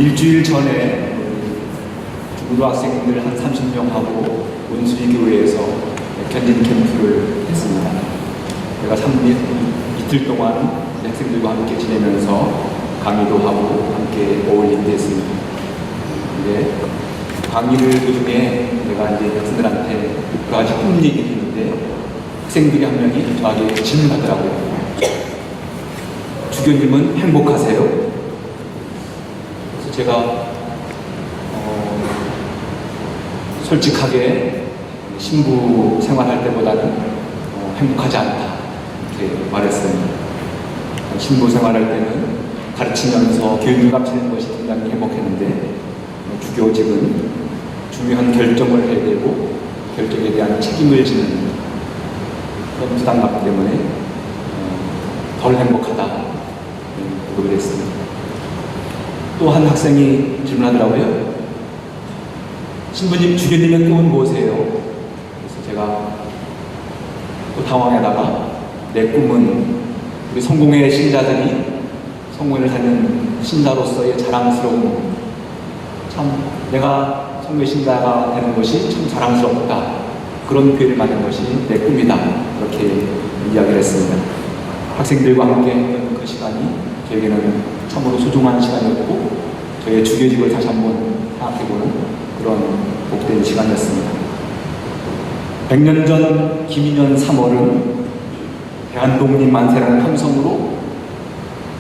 일주일 전에 중고등학생들 한 30명하고 온수리 교회에서 견진 캠프를 했습니다. 제가 이틀 동안 학생들과 함께 지내면서 강의도 하고 함께 어울리게 됐습니다. 근데 강의를 도중에 내가 이제 학생들한테 여러 가지 꿈 얘기를 했는데 학생들이 한 명이 저에게 질문하더라고요. 주교님은 행복하세요? 그래서 제가 솔직하게 신부 생활할 때보다는 행복하지 않다 이렇게 말했습니다. 신부 생활할 때는 가르치면서 교육을 감추는 것이 굉장히 행복했는데 주교직은 중요한 결정을 해야 되고 결정에 대한 책임을 지는 그런 부담감 때문에 덜 행복하다 고백을 했습니다. 또 한 학생이 질문하더라고요. 신부님, 주교님의 꿈은 무엇이에요? 그래서 제가 또 당황하다가 내 꿈은 우리 성공의 신자들이 성공을 하는 신자로서의 자랑스러움, 참 내가 성공의 신자가 되는 것이 참 자랑스럽다, 그런 교회를 만든 것이 내 꿈이다, 이렇게 이야기를 했습니다. 학생들과 함께 했던 그 시간이 저에게는 참으로 소중한 시간이었고 저의 주교직을 다시 한번 생각해보는 그런 복된 시간이었습니다. 100년 전 김인년 3월은 대한독립 만세라는 함성으로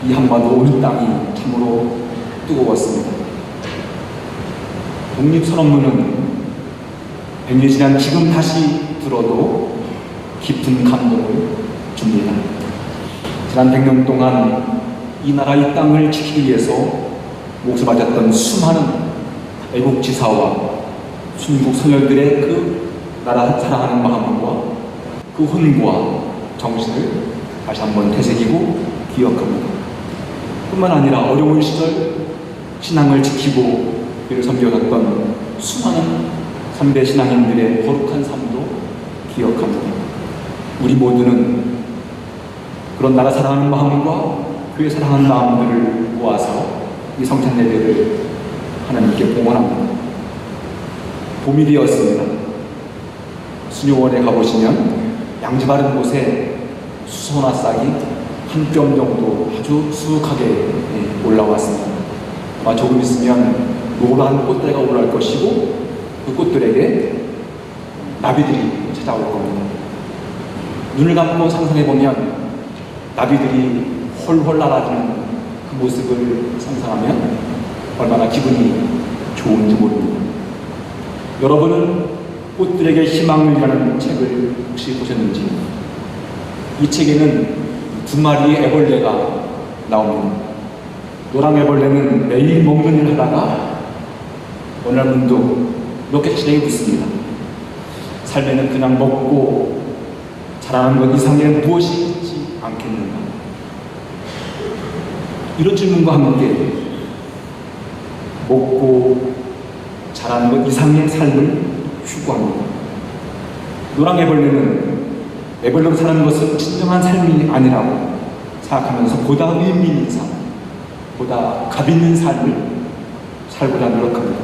이 한반도 온 땅이 참으로 뜨거웠습니다. 독립선언문은 100년 지난 지금 다시 들어도 깊은 감동을 줍니다. 지난 100년 동안 이 나라 이 땅을 지키기 위해서 목숨 바쳤던 수많은 애국지사와 순국 선열들의 그 나라 사랑하는 마음과 그 혼과 정신을 다시 한번 되새기고 기억합니다. 뿐만 아니라 어려운 시절 신앙을 지키고 그를 섬겨갔던 수많은 선배 신앙인들의 거룩한 삶도 기억합니다. 우리 모두는 그런 나라 사랑하는 마음과 교회 사랑하는 마음들을 모아서 이 성찬 예배를 하나님께 봉헌합니다. 봄이 되었습니다. 수녀원에 가보시면 양지 바른 곳에 수소나 싹이 한 뼘 정도 아주 수북하게 올라왔습니다. 아마 조금 있으면 노란 꽃대가 올라올 것이고 그 꽃들에게 나비들이 찾아올 겁니다. 눈을 감고 상상해보면 나비들이 홀홀 날아드는 그 모습을 상상하면 얼마나 기분이 좋은지 모릅니다. 여러분은 꽃들에게 희망을이라는 책을 혹시 보셨는지? 이 책에는 두 마리의 애벌레가 나옵니다. 노랑 애벌레는 매일 먹는 일을 하다가 어느 날 문득 로켓시대에 붙습니다. 삶에는 그냥 먹고 자라는 것 이상의 무엇이 있지 않겠는가? 이런 질문과 함께 먹고 자라는 것 이상의 삶을 추구합니다. 노랑 애벌레는 애벌레로 사는 것은 진정한 삶이 아니라고 생각하면서 보다 의미 있는 삶, 보다 값 있는 삶을 살고자 노력합니다.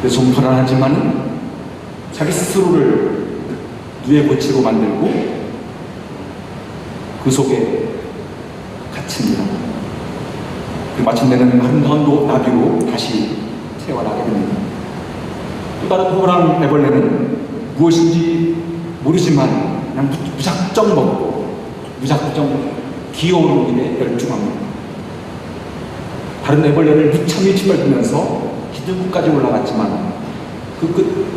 그래서 좀 불안하지만 자기 스스로를 누에 고치고 만들고 그 속에 갇힙니다. 그 마침내는 아름다운 나비로 다시 태어나게 됩니다. 또 다른 호랑 애벌레는 무엇인지 모르지만 그냥 무작정 먹고 무작정 기어오는 일에 열중합니다. 다른 애벌레를 무참히 짓밟으면서 기둥까지 올라갔지만 그 끝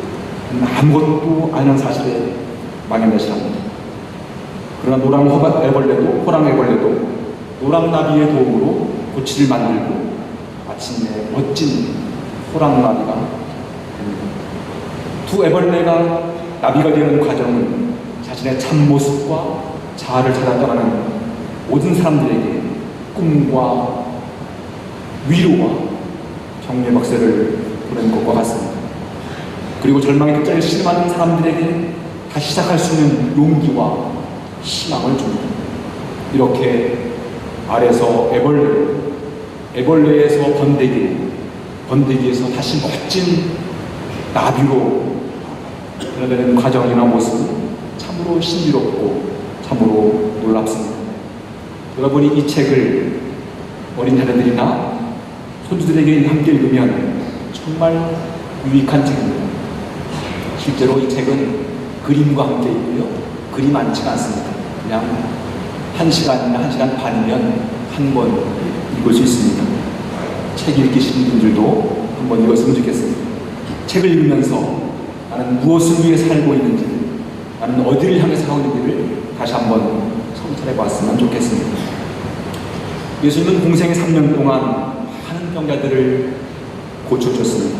아무것도 아니라는 사실에 망연자실합니다. 그러나 호랑 애벌레도 노랑나비의 도움으로 고치를 만들고 마침내 멋진 호랑나비가 됩니다. 두 애벌레가 나비가 되는 과정은 자신의 참모습과 자아를 찾아 떠나는 모든 사람들에게 꿈과 위로와 정리의 박세를 보낸 것과 같습니다. 그리고 절망의 끝자리를 실험하는 사람들에게 다시 시작할 수 있는 용기와 희망을 줍니다. 이렇게 알에서 애벌레로 애벌레에서 번데기에서 다시 멋진 나비로 변화되는 과정이나 모습은 참으로 신비롭고 참으로 놀랍습니다. 여러분이 이 책을 어린 자녀들이나 손주들에게 함께 읽으면 정말 유익한 책입니다. 실제로 이 책은 그림과 함께 있고요. 그림 많지가 않습니다. 그냥 1시간이나 1시간 반이면 한 번 읽을 수 있습니다. 책 읽으시는 분들도 한번 읽었으면 좋겠습니다. 책을 읽으면서 나는 무엇을 위해 살고 있는지, 나는 어디를 향해서 가고 있는지를 다시 한번 성찰해 봤으면 좋겠습니다. 예수님은 공생의 3년 동안 많은 병자들을 고쳐주셨습니다.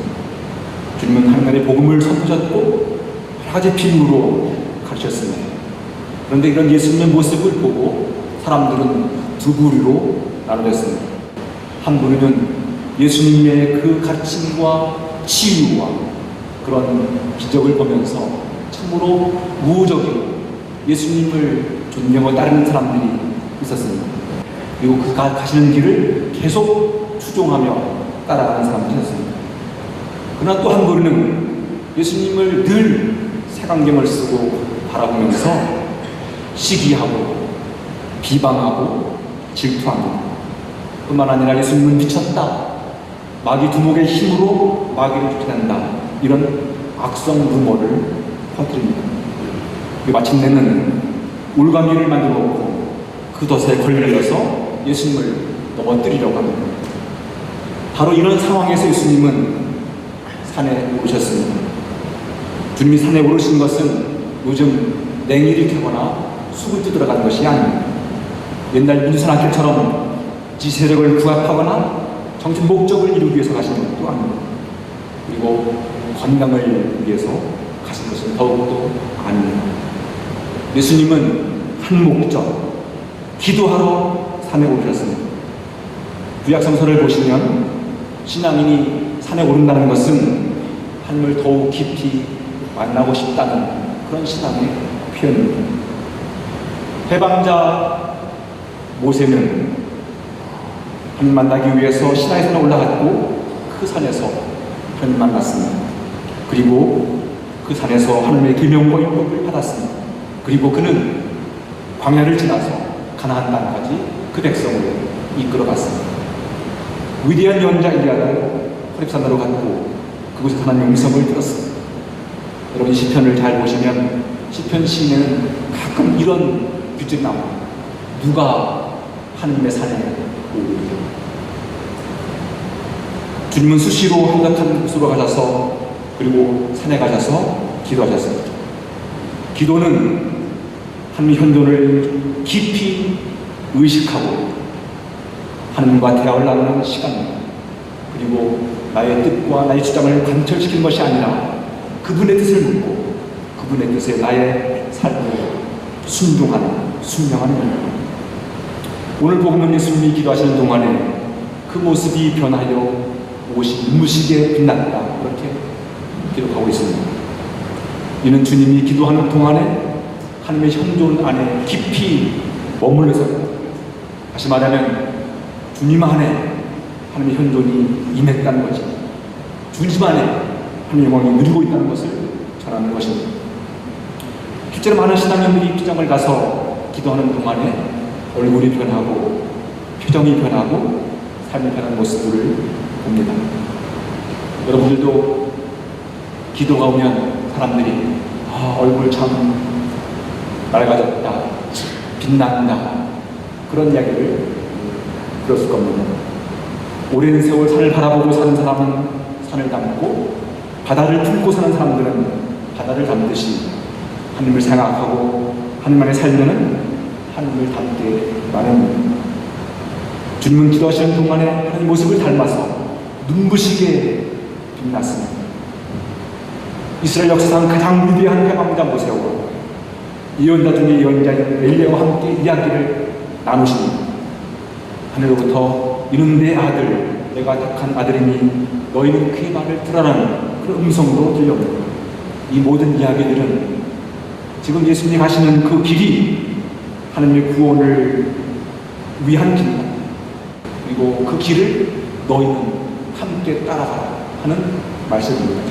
주님은 하나님의 복음을 선포하셨고 여러 가지 비유로 가르쳤습니다. 그런데 이런 예수님의 모습을 보고 사람들은 두 부류로 나눠졌습니다. 한 부류는 예수님의 그 가르침과 치유와 그런 기적을 보면서 참으로 우호적이고 예수님을 존경하고 따르는 사람들이 있었습니다. 그리고 그 가시는 길을 계속 추종하며 따라가는 사람들이 있었습니다. 그러나 또 한 부류는 예수님을 늘 색안경을 쓰고 바라보면서 시기하고 비방하고 질투합니다. 뿐만 아니라 예수님은 미쳤다, 마귀 두목의 힘으로 마귀를 쫓아낸다, 이런 악성 루머를 퍼뜨립니다. 마침내는 올가미를 만들어 놓고 그 덫에 걸려서 예수님을 넘어뜨리려고 합니다. 바로 이런 상황에서 예수님은 산에 오르셨습니다. 주님이 산에 오르신 것은 요즘 냉이를 캐거나 숲을 뜯으러 가는 것이 아닙니다. 옛날 민주산악회처럼 지세력을 구합하거나 정신 목적을 이루기 위해서 가시는 것도 아닙니다. 그리고 건강을 위해서 가신 것은 더욱더 아닙니다. 예수님은 한 목적, 기도하러 산에 오르셨습니다. 구약성서를 보시면 신앙인이 산에 오른다는 것은 하나님을 더욱 깊이 만나고 싶다는 그런 신앙의 표현입니다. 해방자 모세는 하나님 만나기 위해서 시나이 산에 올라갔고 그 산에서 하나님 만났습니다. 그리고 그 산에서 하나님의 계명과 율법을 받았습니다. 그리고 그는 광야를 지나서 가나안 땅까지 그 백성을 이끌어갔습니다. 위대한 연자 엘리야는 호렙산으로 갔고 그곳에서 하나님의 음성을 들었습니다. 여러분 시편을 잘 보시면 시편 시인에는 가끔 이런 규칙이 나옵니다. 누가 하나님의 산에 오르리요. 주님은 수시로 한적한 곳으로 가셔서 그리고 산에 가셔서 기도하셨습니다. 기도는 하나님의 현존을 깊이 의식하고 하나님과 대화를 나누는 시간입니다. 그리고 나의 뜻과 나의 주장을 관철시키는 것이 아니라 그분의 뜻을 묻고 그분의 뜻에 나의 삶을 순종하는 일입니다. 오늘 복음은 예수님이 기도하시는 동안에 그 모습이 변하여 옷이 눈부시게 빛났다, 그렇게 기록하고 있습니다. 이는 주님이 기도하는 동안에 하나님의 현존 안에 깊이 머물러서, 다시 말하면 주님 안에 하나님의 현존이 임했다는 것이, 주님 안에 하나님의 영광이 누리고 있다는 것을 전하는 것입니다. 실제로 많은 신앙인들이 피장을 가서 기도하는 동안에 얼굴이 변하고 표정이 변하고 삶이 변하는 모습을 봅니다. 여러분들도 기도가 오면 사람들이 얼굴 참 맑아졌다, 빛난다, 그런 이야기를 들었을 겁니다. 오랜 세월 산을 바라보고 사는 사람은 산을 닮고 바다를 품고 사는 사람들은 바다를 닮듯이 하나님을 생각하고 하나님 안에 살면은 하나님을 닮게 마련입니다. 주님은 기도하시는 동안에 하나님 모습을 닮아서 눈부시게 빛났습니다. 이스라엘 역사상 가장 위대한 해방자 모세하고 예언자 중에 예언자인 엘리야와 함께 이야기를 나누십니다. 하늘로부터 이는 내 아들, 내가 택한 아들이니 너희는 그의 말을 들으라는 그런 음성으로 들려옵니다. 이 모든 이야기들은 지금 예수님이 가시는 그 길이 하나님의 구원을 위한 길입니다. 그리고 그 길을 너희는 함께 따라가라 하는 말씀입니다.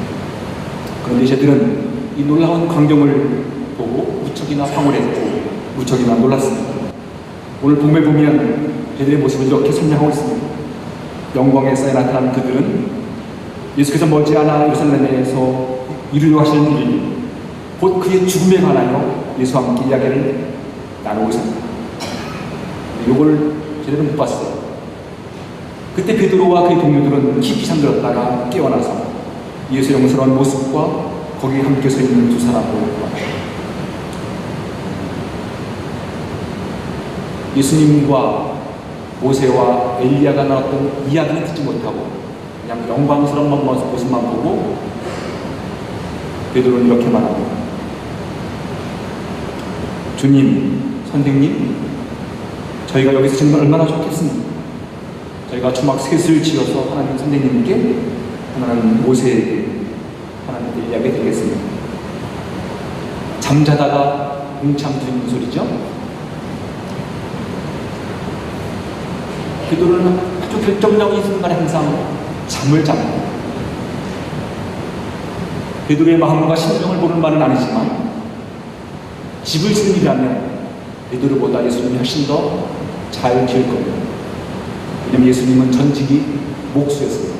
그런데 저들은 이 놀라운 광경을 보고 무척이나 황홀했고 무척이나 놀랐습니다. 오늘 본문에 보면 그들의 모습을 이렇게 설명하고 있습니다. 영광에 쌓여 나타난 그들은 예수께서 머지않아 예루살렘에서 이루려 하시는 일, 곧 그의 죽음에 관하여 예수와 함께 이야기를 나누고 있습니다. 이걸 제대로 못 봤어요. 그때 베드로와 그의 동료들은 깊이 잠들었다가 깨어나서 예수의 영스러운 모습과 거기에 함께 서 있는 두 사람을 봤어요. 예수님과 모세와 엘리야가 나왔던 이야기는 듣지 못하고 그냥 영광스러운 모습만 보고 베드로는 이렇게 말합니다. 주님, 선생님, 저희가 여기서 정말 얼마나 좋겠습니까? 저희가 초막 셋을 지어서 하나님 선생님께, 하나님 모세에게, 하나님 엘리야에게 드리겠습니다. 잠자다가 웅참 들리는 소리죠? 베드로는 아주 결정적인 순간에 항상 잠을 잡니다. 베드로의 마음과 심정을 보는 바는 아니지만 집을 짓는 일이라면 베드로보다 예수님이 훨씬 더 잘 지을 겁니다. 왜냐하면 예수님은 전직이 목수였습니다.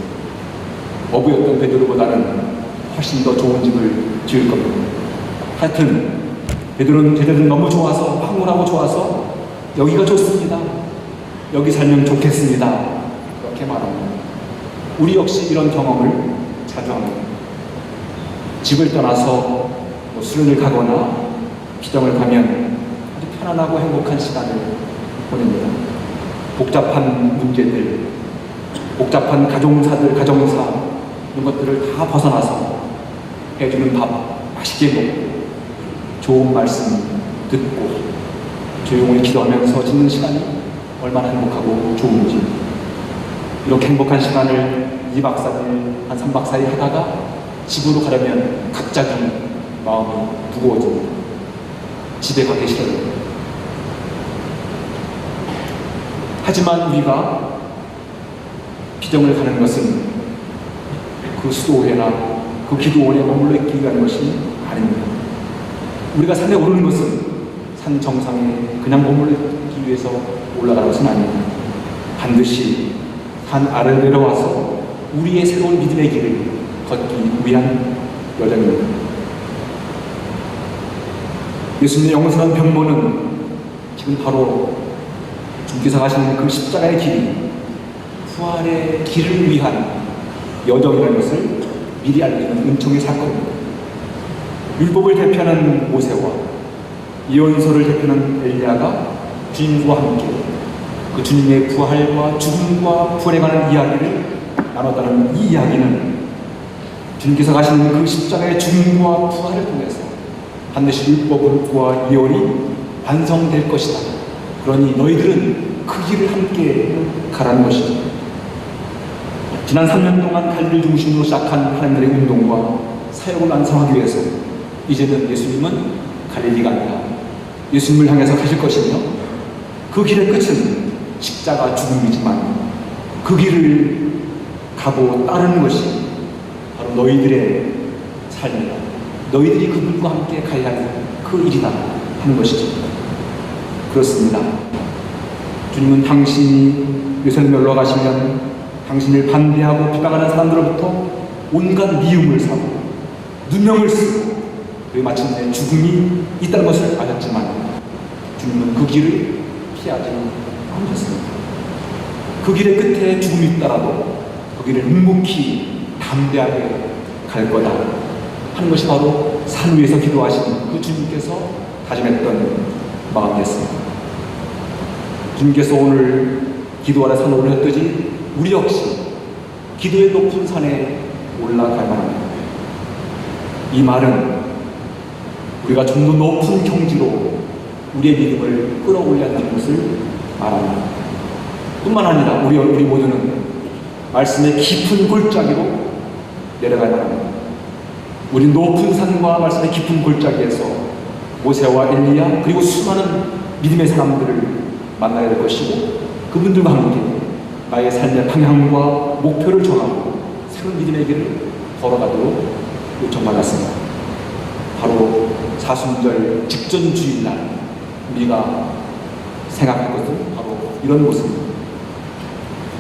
어부였던 베드로보다는 훨씬 더 좋은 집을 지을 겁니다. 하여튼 베드로는 제자들은 너무 좋아서, 황홀하고 좋아서 여기가 좋습니다. 여기 살면 좋겠습니다. 그렇게 말합니다. 우리 역시 이런 경험을 자주 합니다. 집을 떠나서 수련을 가거나 기정을 가면 아주 편안하고 행복한 시간을 보냅니다. 복잡한 문제들, 복잡한 가정사 이런 것들을 다 벗어나서 해주는 밥 맛있게 먹고 좋은 말씀 듣고 조용히 기도하면서 짓는 시간이 얼마나 행복하고 좋은지, 이렇게 행복한 시간을 2박 4일, 한 3박 4일 하다가 집으로 가려면 갑자기 마음이 무거워집니다. 집에 가기 싫어요. 하지만 우리가 기정을 가는 것은 그 수도회나 그 기도원에 머물러 있기 위한 것이 아닙니다. 우리가 산에 오르는 것은 산 정상에 그냥 머물러 있기 위해서 올라가는 것은 아닙니다. 반드시 산 아래로 내려와서 우리의 새로운 믿음의 길을 걷기 위한 여정입니다. 예수님의 영원한 변모는 지금 바로 주께서 가시는 그 십자가의 길이 부활의 길을 위한 여정이라는 것을 미리 알리는 은총의 사건입니다. 율법을 대표하는 모세와 예언서를 대표하는 엘리야가 주님과 함께 그 주님의 부활과 죽음과 부활에 관한 이야기를 나눴다는 이 이야기는 주님께서 가시는 그 십자가의 죽음과 부활을 통해서 반드시 율법과 예언이 완성될 것이다. 그러니 너희들은 그 길을 함께 가라는 것이죠. 지난 3년 동안 갈릴 중심으로 시작한 하나님의 운동과 사역을 완성하기 위해서 이제는 예수님은 갈릴리가 아니라 예수님을 향해서 가실 것이며, 그 길의 끝은 십자가 죽음이지만 그 길을 가고 따르는 것이 바로 너희들의 삶이다. 너희들이 그분과 함께 가야 할 그 일이다 하는 것이죠. 그렇습니다. 주님은 당신이 예루살렘에 올라가시면 당신을 반대하고 비방하는 사람들로부터 온갖 미움을 사고 누명을 쓰고 그리고 마침내 죽음이 있다는 것을 아셨지만 주님은 그 길을 피하지 않으셨습니다. 그 길의 끝에 죽음이 있더라도 그 길을 묵묵히 담대하게 갈 거다 하는 것이 바로 산 위에서 기도하신 그 주님께서 다짐했던 마음이었습니다. 주님께서 오늘 기도하는 산에 올렸듯이 우리 역시 기도의 높은 산에 올라갈 만합니다. 이 말은 우리가 좀 더 높은 경지로 우리의 믿음을 끌어올려야 하는 것을 말합니다. 뿐만 아니라 우리 모두는 말씀의 깊은 골짜기로 내려가야 합니다. 우리 높은 산과 말씀의 깊은 골짜기에서 모세와 엘리야 그리고 수많은 믿음의 사람들을 만나야 될 것이고, 그분들과 함께 나의 삶의 방향과 목표를 정하고 새로운 믿음의 길을 걸어가도록 요청받았습니다. 바로 사순절 직전 주일날 우리가 생각할 것은 바로 이런 모습입니다.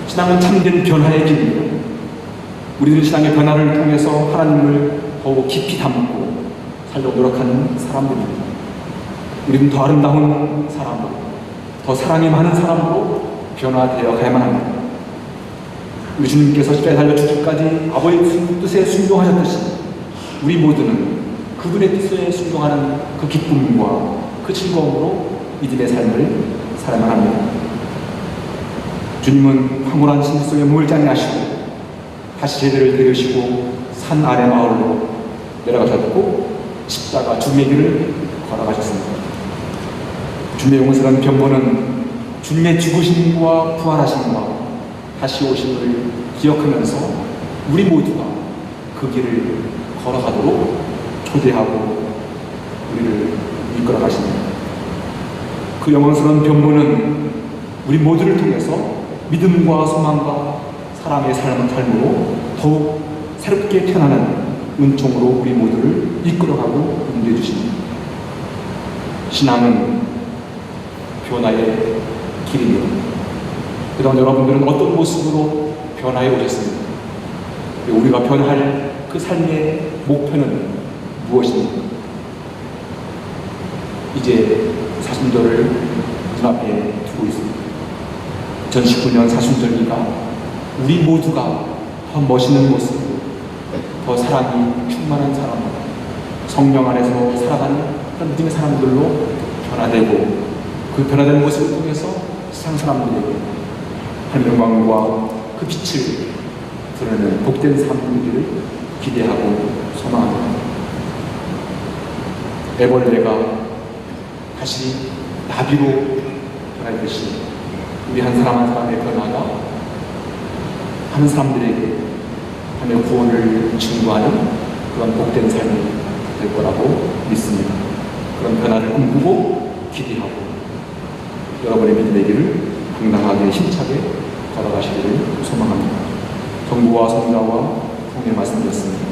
신앙은 참된 변화의 길입니다. 우리들은 신앙의 변화를 통해서 하나님을 더욱 깊이 담고 살려고 노력하는 사람들입니다. 우리는 더 아름다운 사람으로, 더 사랑이 많은 사람으로 변화되어 가야만 합니다. 우리 주님께서 십자가에 달려 죽기까지 아버지의 뜻에 순종하셨듯이 우리 모두는 그분의 뜻에 순종하는 그 기쁨과 그 즐거움으로 믿음의 삶을 살아야만 합니다. 주님은 황홀한 진실 속에 몸을 장례하시고 다시 제대를 데우시고 산 아래 마을로 내려가셨고 십자가 죽음의 길을 걸어가셨습니다. 주님의 용서라는 변모는 주님의 죽으심과 부활하심과 다시 오심을 기억하면서 우리 모두가 그 길을 걸어가도록 초대하고 우리를 이끌어 가십니다. 그 영광스러운 변모는 우리 모두를 통해서 믿음과 소망과 사랑의 삶으로 더욱 새롭게 태어나는 은총으로 우리 모두를 이끌어가고 인도해 주십니다. 신앙은 변화의 길입니다. 그동안 여러분들은 어떤 모습으로 변화해 오셨습니까? 우리가 변화할 그 삶의 목표는 무엇입니까? 이제 사순절을 눈앞에 두고 있습니다. 2019년 사순절기가 우리 모두가 더 멋있는 모습으로, 더 사랑이 충만한 사람으로, 성령 안에서 살아가는 그런 믿음의 사람들로 변화되고 그 변화된 모습을 통해서 세상 사람들에게 하나님의 영광과 그 빛을 드러내는 복된 삶을 기대하고 소망합니다. 애벌레가 다시 나비로 변하듯이 우리 한 사람 한 사람의 변화가 하는 사람들에게 하나님의 구원을 증거하는 그런 복된 삶이 될 거라고 믿습니다. 그런 변화를 꿈꾸고 기대하고 여러분의 믿음의 길을 당당하게 힘차게 걸어가시기를 소망합니다. 정부와 성자와 풍의 말씀드렸습니다.